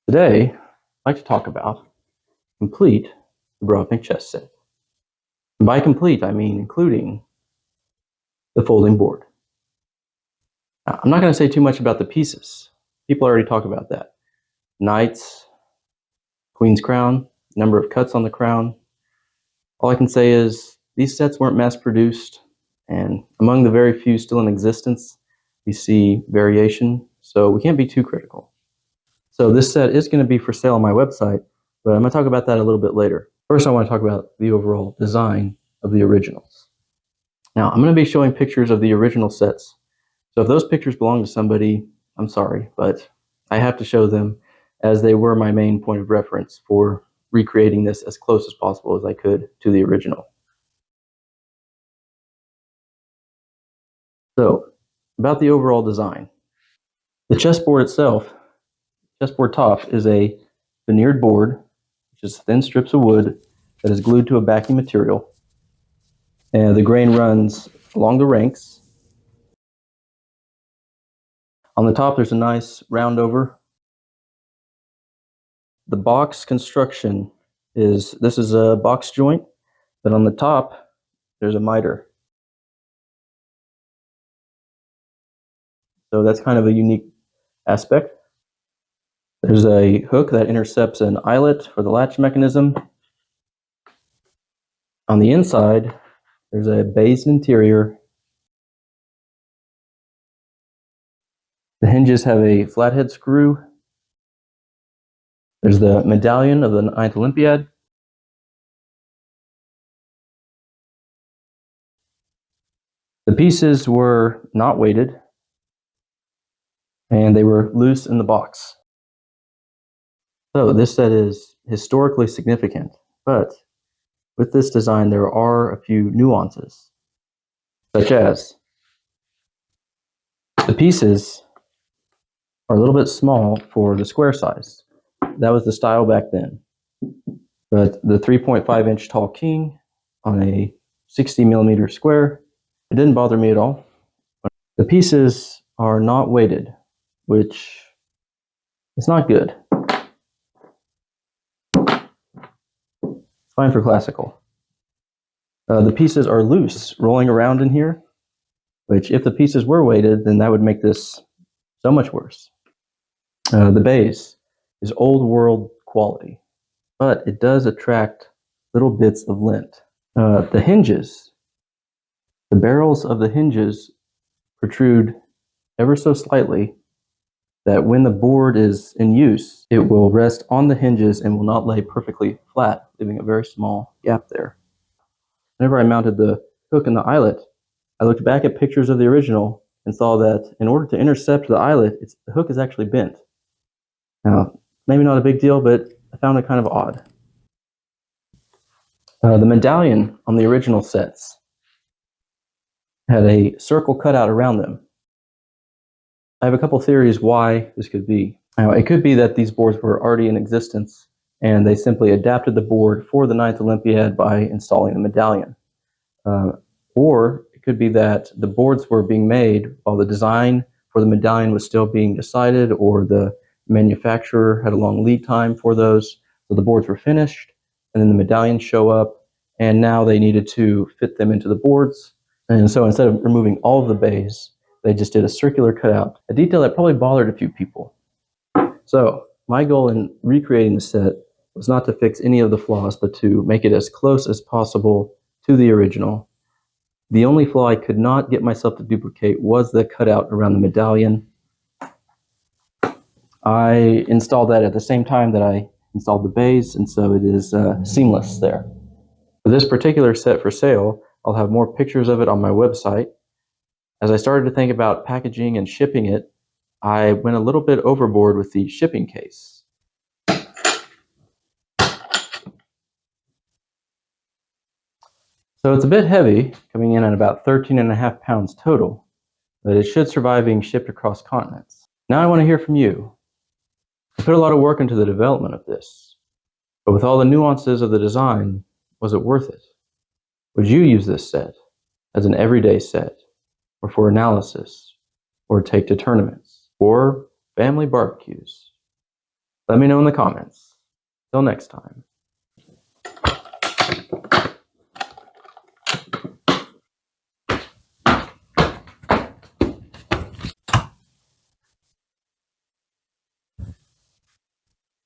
Today, I'd like to talk about complete Dubrovnik chess set. And by complete, I mean including the folding board. Now, I'm not going to say too much about the pieces. People already talk about that. Knights, queen's crown, number of cuts on the crown. All I can say is these sets weren't mass produced, and among the very few still in existence, we see variation, so we can't be too critical. So this set is going to be for sale on my website, but I'm going to talk about that a little bit later. First, I want to talk about the overall design of the originals. Now, I'm going to be showing pictures of the original sets. So if those pictures belong to somebody, I'm sorry, but I have to show them as they were my main point of reference for recreating this as close as possible as I could to the original. So, about the overall design. The chessboard itself, chessboard top, is a veneered board, which is thin strips of wood that is glued to a backing material. And the grain runs along the ranks. On the top, there's a nice round over. The box construction this is a box joint, but on the top, there's a miter. So that's kind of a unique aspect. There's a hook that intercepts an eyelet for the latch mechanism. On the inside, there's a based interior. The hinges have a flathead screw. There's the medallion of the 9th Olympiad. The pieces were not weighted, and they were loose in the box. So this set is historically significant, but with this design, there are a few nuances, such as the pieces are a little bit small for the square size. That was the style back then. But the 3.5-inch tall king on a 60mm square, it didn't bother me at all. The pieces are not weighted, which is not good. It's fine for classical. The pieces are loose, rolling around in here, which if the pieces were weighted, then that would make this so much worse. The base is old world quality, but it does attract little bits of lint. The hinges, the barrels of the hinges protrude ever so slightly, that when the board is in use, it will rest on the hinges and will not lay perfectly flat, leaving a very small gap there. Whenever I mounted the hook and the eyelet, I looked back at pictures of the original and saw that in order to intercept the eyelet, the hook is actually bent. Now, maybe not a big deal, but I found it kind of odd. The medallion on the original sets had a circle cut out around them. I have a couple theories why this could be. Now, it could be that these boards were already in existence and they simply adapted the board for the 9th Olympiad by installing the medallion. Or it could be that the boards were being made while the design for the medallion was still being decided, or the manufacturer had a long lead time for those. So the boards were finished, and then the medallions show up, and now they needed to fit them into the boards. And so instead of removing all of the bays, they just did a circular cutout, a detail that probably bothered a few people. So my goal in recreating the set was not to fix any of the flaws, but to make it as close as possible to the original. The only flaw I could not get myself to duplicate was the cutout around the medallion. I installed that at the same time that I installed the bays, and so it is seamless there. For this particular set for sale, I'll have more pictures of it on my website. As I started to think about packaging and shipping it, I went a little bit overboard with the shipping case. So it's a bit heavy, coming in at about 13.5 pounds total, but it should survive being shipped across continents. Now I want to hear from you. I put a lot of work into the development of this, but with all the nuances of the design, was it worth it? Would you use this set as an everyday set, or for analysis, or take to tournaments, or family barbecues? Let me know in the comments. Till next time.